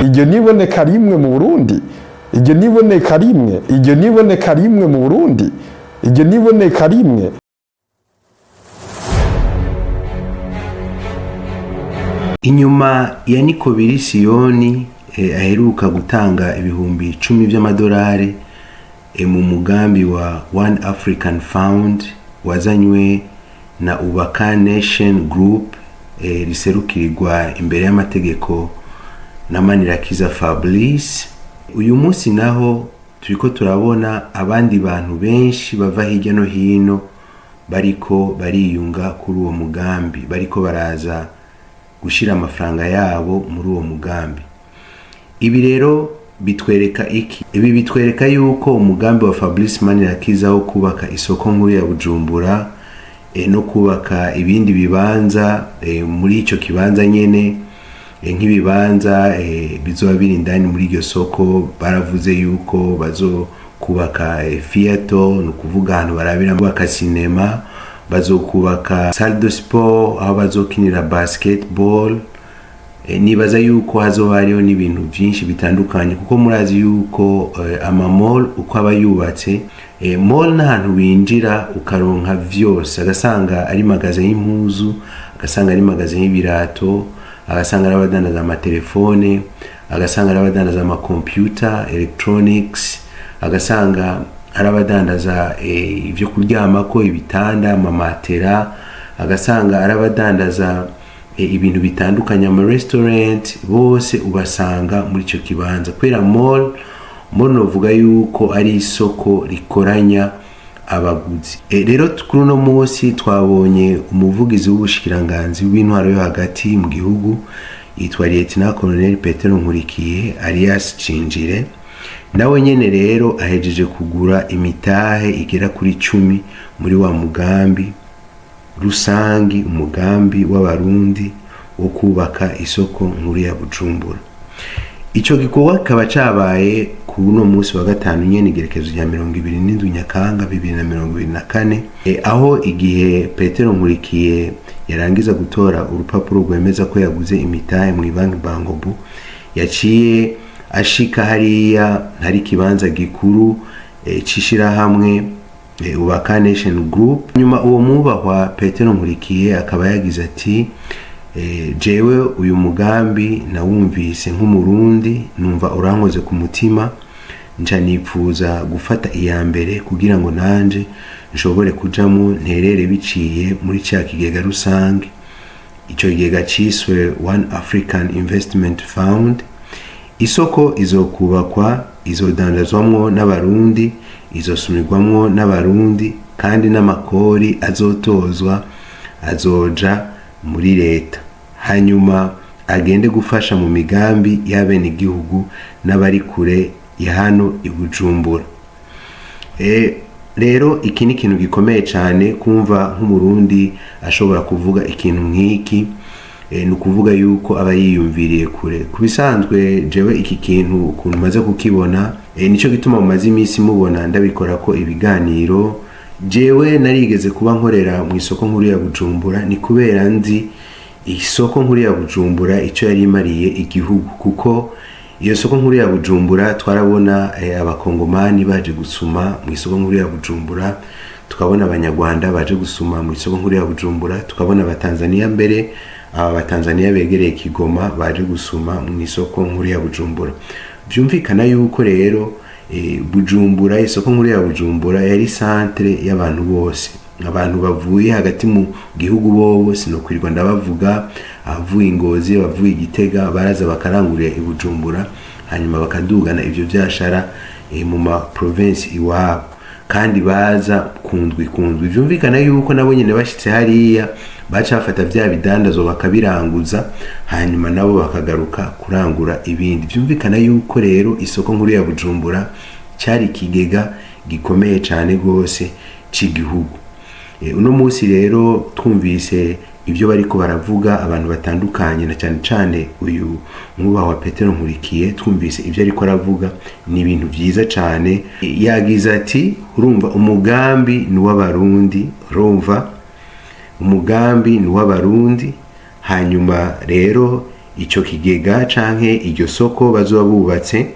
iryo niboneka rimwe mu Burundi, iryo niboneka rimwe, iryo niboneka rimwe mu Burundi, iryo niboneka rimwe. Inyuma ya Nikobiri Siyoni aheruka gutanga ibihumbi 10 by'amadolari mu mugambi wa One African Fund wazanywe na Ubaka Nation Group riserukirirwa imbere y'amategeko na Manirakiza fablice. Uyu munsi naho turiko turabona abandi bantu benshi bava hirya no hino bariko bariyunga kuri uwo mugambi, bariko baraza gushira amafaranga yabo muri uwo mugambi. Ibi rero bitwereka iki? Ibi bitwereka yuko umugambi wa Fablice Manirakiza wo kubaka isoko nkuru ya Bujumbura no kubaka ibindi bibanza muri ico kibanza nyene nk'ibibanza bizoba biri indani muri iryo soko. Baravuze yuko bazokubaka theater, no kuvuga ahantu barabira kubaka cinema, bazokubaka salle de sport aho bazokinira basketball. Nibaza yuko hazoba hariho n'ibintu byinshi bitandukanye, kuko murazi yuko amamall uko aba yubatse, mall n'ahantu winjira ukaronka vyose, agasanga ari magaze y'impuzu, agasanga ari magaze y'ibirato, agasanga ari abadandaza amatelefone, agasanga ari abadandaza computer electronics, agasanga ari abadandaza ibyo kuryamako, ibitanda, amamatera, agasanga ari abadandaza ibintu bitandukanye, ama restaurant, bose ubasanga muri ico kibanza. Kwera mall novuga yuko ari isoko rikoranya abaguzi. Rero kuri no munsi twabonye umuvugizi w'ubushikiranganzi w'intwaro yo hagati mu gihugu yitwa Lieutenant Colonel Petero NKURIKIYE alias Cinjire. Nawe nyene rero ahejeje kugura imitahe igera kuri 10 muri wa mugambi rusangi, umugambi w'abarundi wo kubaka isoko nkuru ya Bujumbura. Ico gikorwa kaba cabaye ku no munsi wa gatanu nyene igerekezo rya 27 Nyakanga 2024, aho igihe Petero NKURIKIYE yarangiza gutora urupapuro rwemeza ko yaguze imitahe mu banki Bangobu, yaciye ashika hariya hari kibanza gikuru cishira hamwe Ubaka Nation Group. Nyuma uwo mubahwa Petero NKURIKIYE akaba yagize ati jewe uyu mugambi nawumvise nk'umurundi, numva urankoze ku mutima, nca nifuza gufata iyambere kugira ngo nanje nshobore kujamo nterere biciye muri cya kigega rusange. Ico kigega ciswe One African Investment Fund. Isoko izokubakwa, izodandazwamwo n'abarundi, izosumirwamwo n'abarundi, kandi n'amakori azotozwa azoja muri leta, hanyuma agende gufasha mu migambi y'abene igihugu n'abari kure ya hano i Bujumbura. Rero iki ni ikintu gikomeye cyane kumva nk'umurundi ashobora kuvuga ikintu nk'iki, ni ukuvuga yuko aba yiyumviriye kure. Kubisanzwe jewe iki kintu ukuntu maze kukibona, nico gituma mumaze iminsi mubona ndabikora ko ibiganiro. Jewe narigeze kuba nkorera mu isoko nkuru ya Bujumbura, ni kubera nzi isoko nkuru ya Bujumbura ico yari imariye igihugu, kuko iyo soko nkuru ya Bujumbura twarabona abakongomani baje gusuma mu isoko nkuru ya Bujumbura, tukabona abanyarwanda baje gusuma mu isoko nkuru ya Bujumbura, tukabona abatanzania, mbere abatanzania begereye Kigoma baje gusuma mu isoko nkuru ya Bujumbura. Byumvikana yuko rero Bujumbura, isoko nkuru ya Bujumbura yari centre y'abantu bose, abantu bavuye hagati mu gihugu bose, no kwirwa ndabavuga avuye Ingozi, bavuye Gitega, baraza bakarangurira i Bujumbura, hanyuma bakadugana ivyo byashara mu ma province iwabo, kandi baza kundwi. Byumvikana yuko nabo nyene bashitse hariya baca bafata vya bidandazo bakabiranguza, hanyuma nabo bakagaruka kurangura ibindi. Byumvikana yuko rero isoko nkuru ya Bujumbura cyari kigega gikomeye cyane gose c'igihugu. Uno munsi rero twumvise ibyo bariko baravuga abantu batandukanye, na cyane cyane uyu mwubaha wa Petero NKURIKIYE, twumvise ibyo ariko aravuga ni ibintu byiza cyane. Yagize ati urumva umugambi ni w'abarundi, urumva umugambi ni w'abarundi, hanyuma rero ico kigega canke iryo soko bazoba bubatse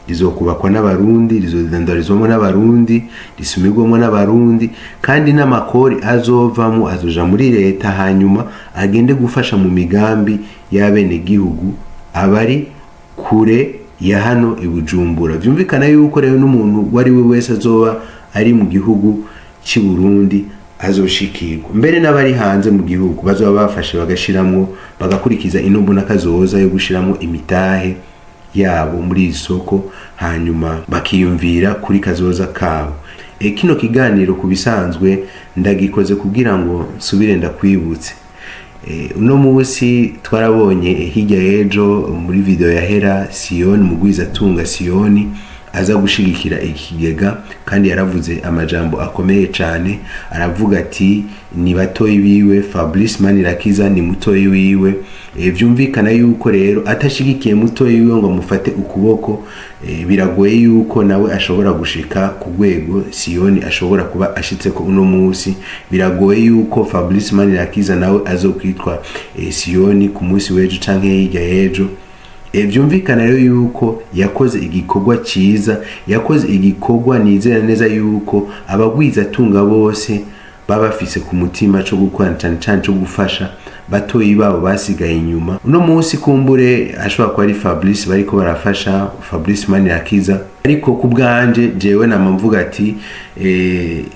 rizokubakwa n'abarundi, rizodandarizwamo n'abarundi, risumirwamo n'abarundi, kandi n'amakori azovamo azoja muri leta, hanyuma agende gufasha mu migambi y'abene gihugu abari kure ya hano ibujumbura. Vyumvikana yuko rero n'umuntu wari we wese azoba ari mu gihugu cy'iburundi azoshikirwa, mbere n'abari hanze mu gihugu bazoba bafashe bagashiramwo, bagakurikiza intumbu n'akazoza yo gushiramwo imitahe yabo muri isoko, hanyuma bakiyumvira kuri kazoza kabo. Kino kiganiro kubisanzwe ndagikoze kugira ngo nsubire ndakwibutse. Uno munsi twarabonye hirya y'ejo muri video yahera Siyoni, mugwizatunga Siyoni aza gushigikira ikigega, kandi yaravuze amajambo akomeye cyane. Aravuga ati ni batoyi biwe, Fablice Manirakiza ni mutoyi wiwe. Vyumvikana yuko rero atashigikiye mutoyi wiwe ngo mufate ukuboko, biragoye yuko nawe ashobora gushika ku rwego Siyoni ashobora kuba ashitse ko uno munsi. Biragoye yuko Fablice Manirakiza nawe azokwitwa Siyoni ku munsi w'ejo canke hirya y'ejo. Vyumvikana rero yuko yakoze igikorwa ciza, yakoze igikorwa nizera neza yuko abagwizatunga bose baba bafise ku mutima cyo gukora cyane cyo gufasha batoyi babo basigaye inyuma. Uno munsi kumbure ashobora kuba ari Fablice bariko barafasha, Fablice Manirakiza, ariko ku bwanje jewe namvuga ati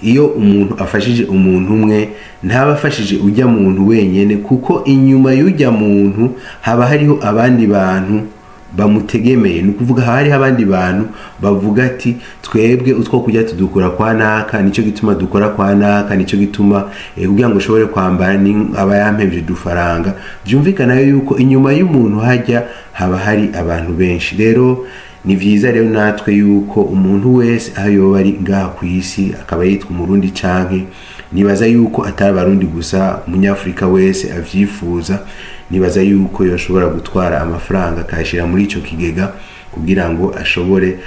iyo umuntu afashije umuntu umwe ntabafashije ujya muntu wenyene, kuko inyuma y'ujya muntu haba hariho abandi bantu bamutegemeye. Nukuvuga hari abandi bantu bavuga ati twebwe utwo kujya tudukura kwa naka, nico gituma dukora kwa naka, nico gituma kugira ngo ushobore kwambara ni aba yampevye dufaranga. Vyumvikana yuko inyuma y'umuntu hajya haba hari abantu benshi. Rero ni vyiza rero natwe yuko umuntu wese aho yoba ari ngaha ku isi akaba yitwa umurundi canke, nibaza yuko atari abarundi gusa, umunyafrika wese avyifuza, nibaza yuko yoshobora gutwara amafaranga akashira muri ico kigega kugira ngo ashobore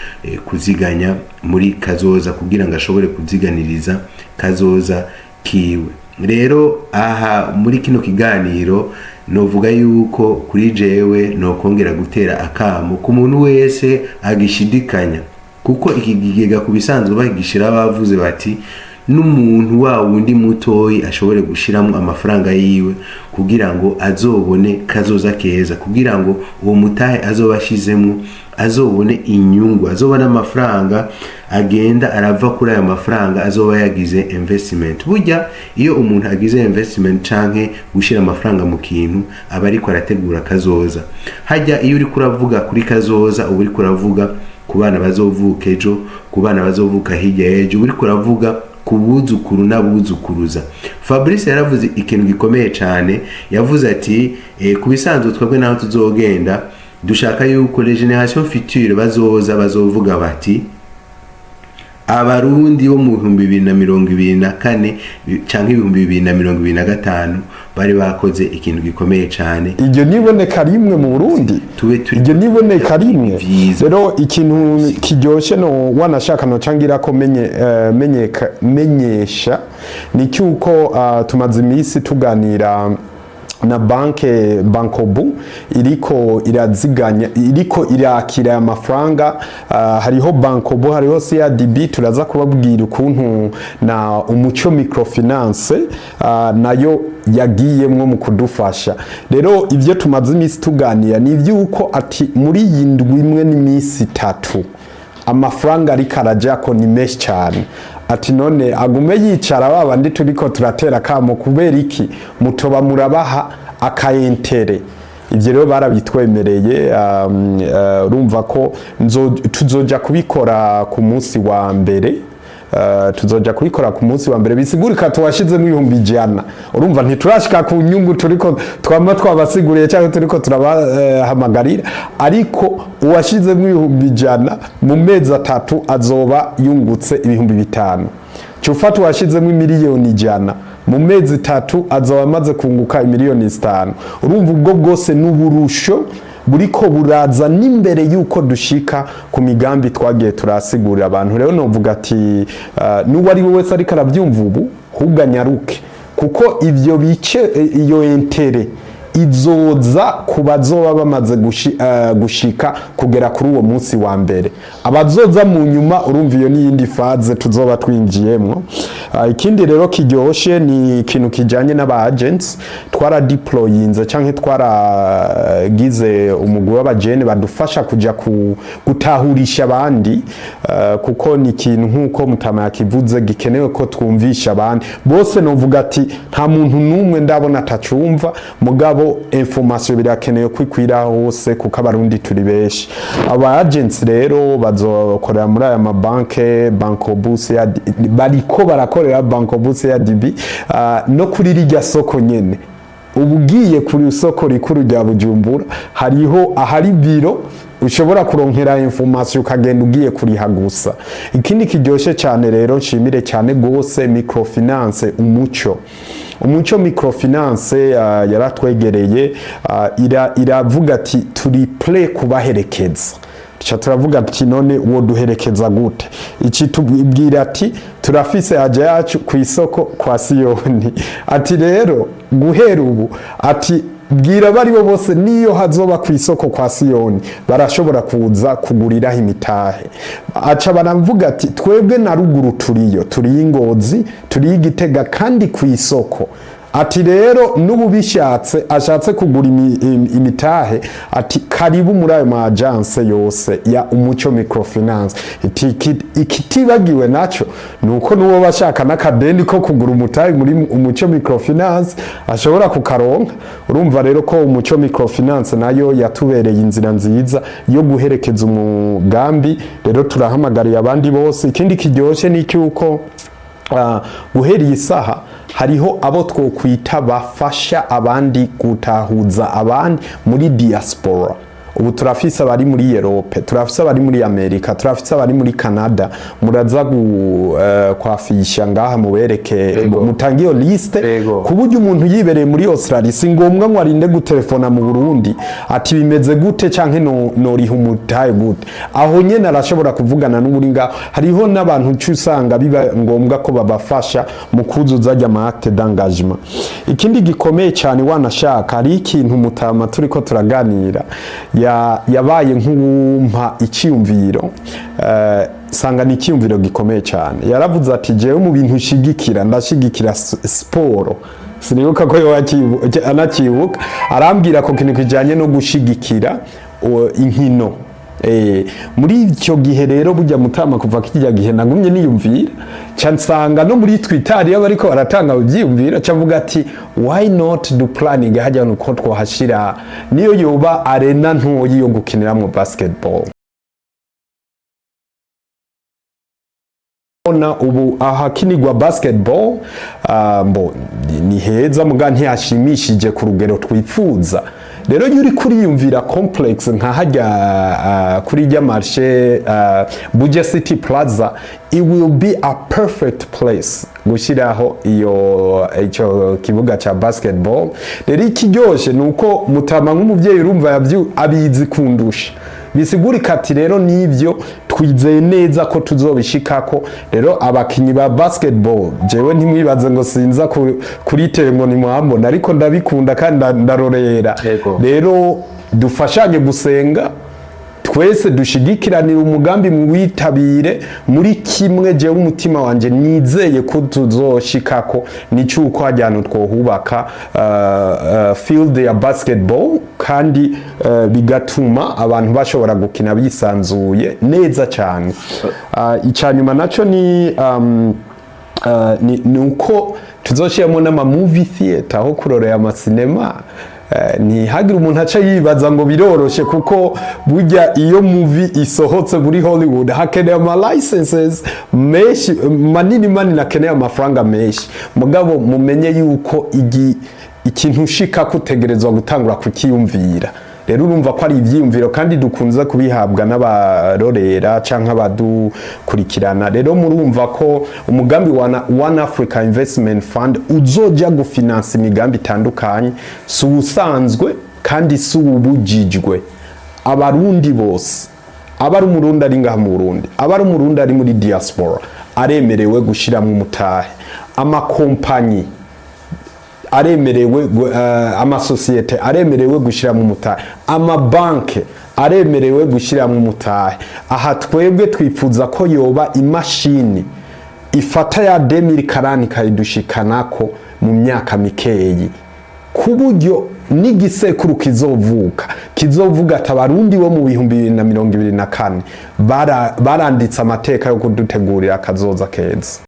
kuziganya muri kazoza, kugira ngo ashobore kuziganiriza kazoza kiwe. Rero aha muri kino kiganiro novuga yuko kuri jewe no kongera gutera akamo ku muntu wese agishidikanya, kuko iki kigega kubisanzwe bagishira bavuze bati n'umuntu wa wundi mutoyi ashobore gushiramo amafaranga yiwe kugira ngo azobone kazoza keza, kugira ngo uwo mutahe azobashizemo azobone inyungu, azobona amafaranga agenda arava kuri aya mafaranga azoba yagize investment. Burya iyo umuntu agize investment canke gushira amafaranga mu kintu aba ariko arategura kazoza. Hajya iyo uri kuravuga kuri kazoza uba uri kuravuga ku bana bazovuka ejo, ku bana bazovuka hirya y'ejo, uri kuravuga kubuzukuru n'abuzukuruza. Fabrice yaravuze ikintu gikomeye cyane, yavuze ati kubisanzwe twebwe naho tuzogenda dushaka yuko les générations futures bazovuga bati abarundi bo mu 2024 canke 2025 bari bakoze ikintu gikomeye cyane. Iryo niboneka rimwe mu Burundi, iryo niboneka rimwe. Rero ikintu kiryoshe no wanashaka no cangira ko menyesha ni cyuko tumaze imisi tuganira na bankobu iriko iraziganya, iriko irakira amafaranga. Hariho bankobu, hariho CADB, turaza kubabwira ukuntu na umuco microfinance nayo yagiyemwo mu kudufasha. Rero ivyo tumaze imisi tuganira ni ivyuko ati muri yindwi imwe n'imisi 3 amafaranga ariko arajako ni menshi cyane. Ati none agume yicara babandi turiko turatera kamo kubera iki mutoba murabaha akayentere. Ivyo rero barabitwemereye. Urumva ko tuzoja kubikora ku munsi wa mbere, tuzoja kubikora ku munsi wa mbere, bisigurika tuwashizemo 100. Urumva ntiturashika ku nyungu turiko twama twabasiguriye cyangwa turiko turabahamagarira, ariko uwashizemo 100 mu mezi 3 azoba yungutse 5,000. Cyufata washizemo 1,100,000 mu mezi 3 azoba amaze kunguka 5,000,000. Urumva ubwo bwose n'uburusho buriko buraza n'imbere yuko dushika ku migambi twagiye turasigurira abantu. Rero novuga ati n'uwari wese ariko arabyumva ubu huganyaruke, kuko ivyo bice iyo entere izoza ku bazoba bamaze gushika kugera kuri uwo munsi wa mbere. Abazoza mu nyuma urumva iyo n'iyindi faze tuzoba twinjiyemwo. Ikindi rero kiryoshe ni ikintu kijanye n'aba agents twara deployinze canke twaragize umugwi w'abajene badufasha kuja gutahurisha abandi, kuko ni ikintu nkuko Mutama yakivuze gikenewe ko twumvisha abandi bose. Novuga ati nta muntu numwe ndabona atacumva, mugabo information birakenewe kwikwira hose kuko abarundi turi beshi. Aba agents rero bazokorera muri aya mabanke Bankobus ya bariko barakorera Bankobus ya DB no kuri rirya soko nyene. Ubugiye kuri isoko rikuru rya Bujumbura hariho ahari biro ushobora kuronkera information ukagenda ugiye kuriha gusa. Ikindi kiryoshe cyane rero nshimire cyane gose microfinance umuco microfinance yaratwegereye, iravuga ati turi play kubaherekeza. Turavuga ati none uwo duherekeza gute? Iki tubwira ati turafise haja yacu ku isoko kwa Siyoni. Ati rero guhera ubu ati bwira bari bo bose niyo hazoba ku isoko kwa Siyoni barashobora kuza kuguriraho imitahe. Aca baramvuga ati twebwe na ruguru turi Ngozi, turi Gitega kandi ku isoko. Ati rero nubu bishatse ashatse kugura imitahe ati karibu muri ayo ma agence yose ya umuco microfinance. Ikitibagiwe naco nuko nuwo bashaka n'akadeni ko kugura umutahe muri umuco microfinance ashobora kukaronka. Urumva rero ko umuco microfinance nayo yatubereye inzira nziza yo guherekeza umugambi. Rero turahamagariye abandi bose. Ikindi kiryoshe ni cyuko guhera isaha hariho abo twokwita bafasha abandi gutahuza abandi muri diaspora. Ubu turafise abari muri Europe, turafise abari muri Amerika, turafise abari muri Canada. Muraza kwafisha ngaha mubereke mutangiyo liste kuburyo umuntu yibereye muri Australia si ngombwa ngo arinde gutelefona mu Burundi ati bimeze gute canke no riha umutahe gute. Aho nyene arashobora kuvugana n'uburi ngaho. Hariho n'abantu cyusanga biba ngombwa ko babafasha mu kuzuza ama acte d'engagement. Ikindi gikomeye cyane wanashaka hari ikintu Mutama turiko turaganira yabaye nk'umpa icyumviro, sanga ni icyumviro gikomeye cyane. Yaravuze ati jewe mu bintu shigikira ndashigikira siporo. Sinibuka ko anakibuka arambwira ko kintu kijanye no gushigikira inkino. Muri icyo gihe rero bujya Mutama kuva kijya gihe nagumye niyumvira cyansanga no muri Twitter iyo bariko baratanga ubyiyumvira cyavuga ati why not do planning hajya nuko twahashira niyo yoba arena ntoyi yo gukiniramo basketball. Ona ubu ahakinirwa basketball ni heza muga ntiyashimishije ku rugero twifuza. Rero yuri kuriyumvira complex nka hajya kuri rya marché Buja City Plaza, it will be a perfect place gushiraho icyo kibuga cha basketball. Rero ikiryoshe nuko Mutama nk'umuvyeyi urumva abizi kundusha. Bisigurika ati rero nivyo twizeye neza ko tuzobishikako. Rero abakinyi ba basketball jewe ntimwibaze ngo sinza kuri telefone muhambona, ariko ndabikunda kandi ndarorera. Rero dufashanye gusenga twese dushigikiranira umugambi mu witabire muri kimwe. Jewe umutima wanje nizeye ko tuzoshikako nicuko hajyana twohubaka field ya basketball kandi bigatuma abantu bashobora gukina bisanzuye neza cyane. Icyanyuma naco ni uko tuzoshiramo n'ama movie theater aho kurorera amasinema. Ni hagira umuntu aca yibaza ngo biroroshe kuko burya iyo movie isohotse muri Hollywood hakeneye ama licenses menshi manini nakeneye amafaranga menshi. Mugabo mumenye yuko ikintu ushika kutegerezwa gutangura kukiyumvira. Rero urumva ko ari ivyiyumviro kandi dukunze kubihabwa n'abarorera canke abadukurikirana. Rero murumva ko umugambi wa One Africa Investment Fund uzoja gufinansa imigambi itandukanye si usanzwe kandi si ubujijwe. Abarundi bose, abari umurundi ari ngaha mu Burundi, abari umurundi ari muri diaspora aremerewe gushiramo umutahe. Amakompanyi aremerewe amasosiyete aremerewe gushira mu mutahe, amabanke aremerewe gushira mu mutahe. Aha twebwe twifuza ko yoba imashini ifata ya 2040 kayidushikanako mu myaka mikeyi, kuburyo n'igisekuru kizovuga atabarundi bo mu 2024 baranditse amateka yo kudutegurira akazoza keza.